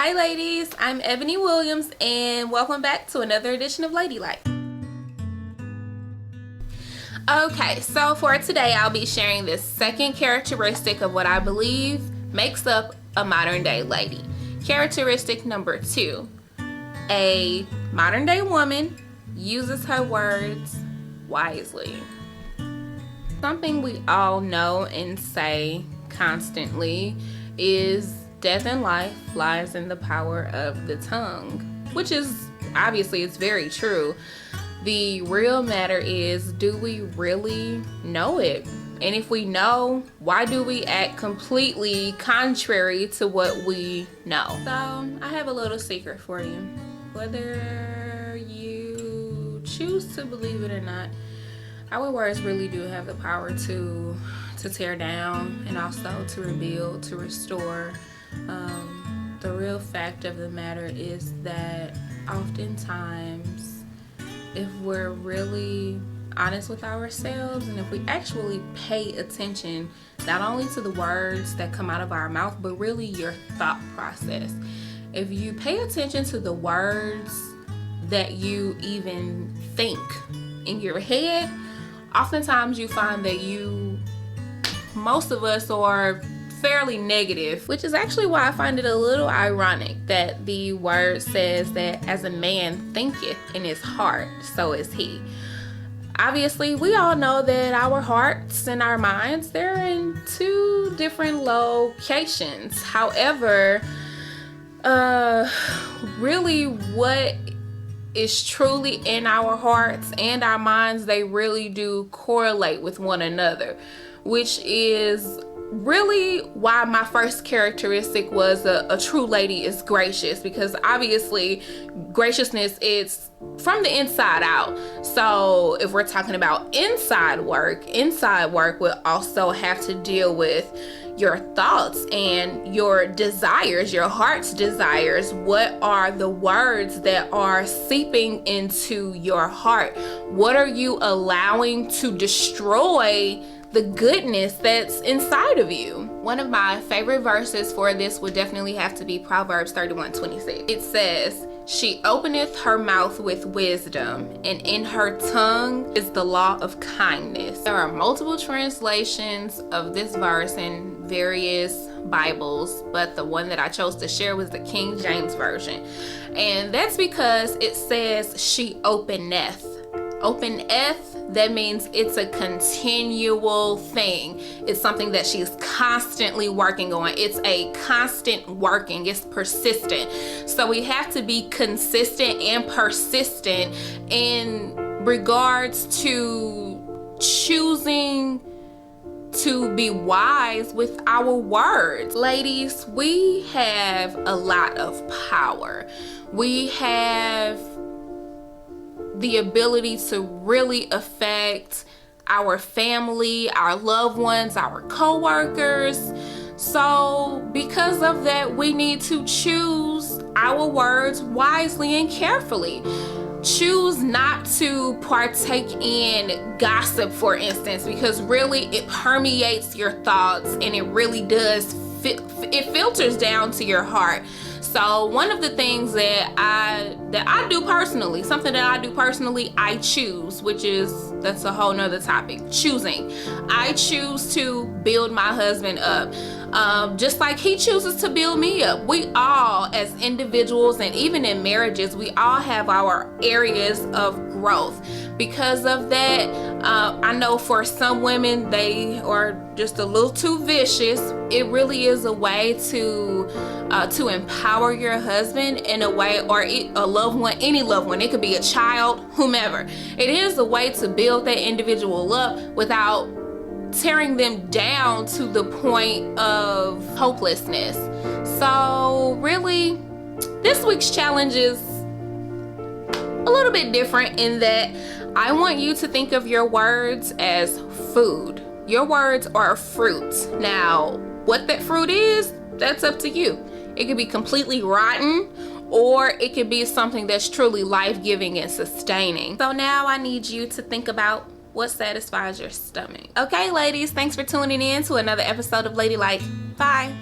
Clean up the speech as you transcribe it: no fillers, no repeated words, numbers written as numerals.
Hi ladies, I'm Ebony Williams and welcome back to another edition of Ladylike. Okay, so for today I'll be sharing this second characteristic of what I believe makes up a modern day lady. Characteristic number 2. A modern day woman uses her words wisely. Something we all know and say constantly is death and life lies in the power of the tongue, which is obviously it's very true. The real matter is, do we really know it? And if we know, why do we act completely contrary to what we know? So I have a little secret for you. Whether you choose to believe it or not, our words really do have the power to tear down and also to rebuild, to restore. The real fact of the matter is that oftentimes, if we're really honest with ourselves and if we actually pay attention not only to the words that come out of our mouth, but really your thought process. If you pay attention to the words that you even think in your head, oftentimes you find that most of us are fairly negative, which is actually why I find it a little ironic that the word says that as a man thinketh in his heart, so is he. Obviously, we all know that our hearts and our minds, they're in two different locations. However, really what is truly in our hearts and our minds, they really do correlate with one another, which is really why my first characteristic was a true lady is gracious, because obviously graciousness is from the inside out. So if we're talking about inside work will also have to deal with your thoughts and your desires, your heart's desires. What are the words that are seeping into your heart? What are you allowing to destroy the goodness that's inside of you? One of my favorite verses for this would definitely have to be Proverbs 31:26. It says, "She openeth her mouth with wisdom, and in her tongue is the law of kindness." There are multiple translations of this verse in various Bibles, but the one that I chose to share was the King James Version. And that's because it says she openeth. Openeth, that means it's a continual thing. It's something that she's constantly working on. It's a constant working. It's persistent. So we have to be consistent and persistent in regards to choosing to be wise with our words. Ladies, we have a lot of power. We have the ability to really affect our family, our loved ones, our co-workers. So because of that, we need to choose our words wisely and carefully. Choose not to partake in gossip, for instance, because really it permeates your thoughts and it really does it filters down to your heart. So one of the things that I do personally, something that I do personally, I choose, that's a whole nother topic. Choosing. I choose to build my husband up. Just like he chooses to build me up. We all, as individuals and even in marriages, we all have our areas of growth. Because of that, I know for some women, they are just a little too vicious. It really is a way to empower your husband in a way, or a loved one, any loved one. It could be a child, whomever. It is a way to build that individual up without tearing them down to the point of hopelessness. So really, this week's challenge is a little bit different in that I want you to think of your words as food. Your words are fruit. Now, what that fruit is, that's up to you. It could be completely rotten, or it could be something that's truly life-giving and sustaining. So now I need you to think about what satisfies your stomach. Okay, ladies, thanks for tuning in to another episode of Ladylike. Bye.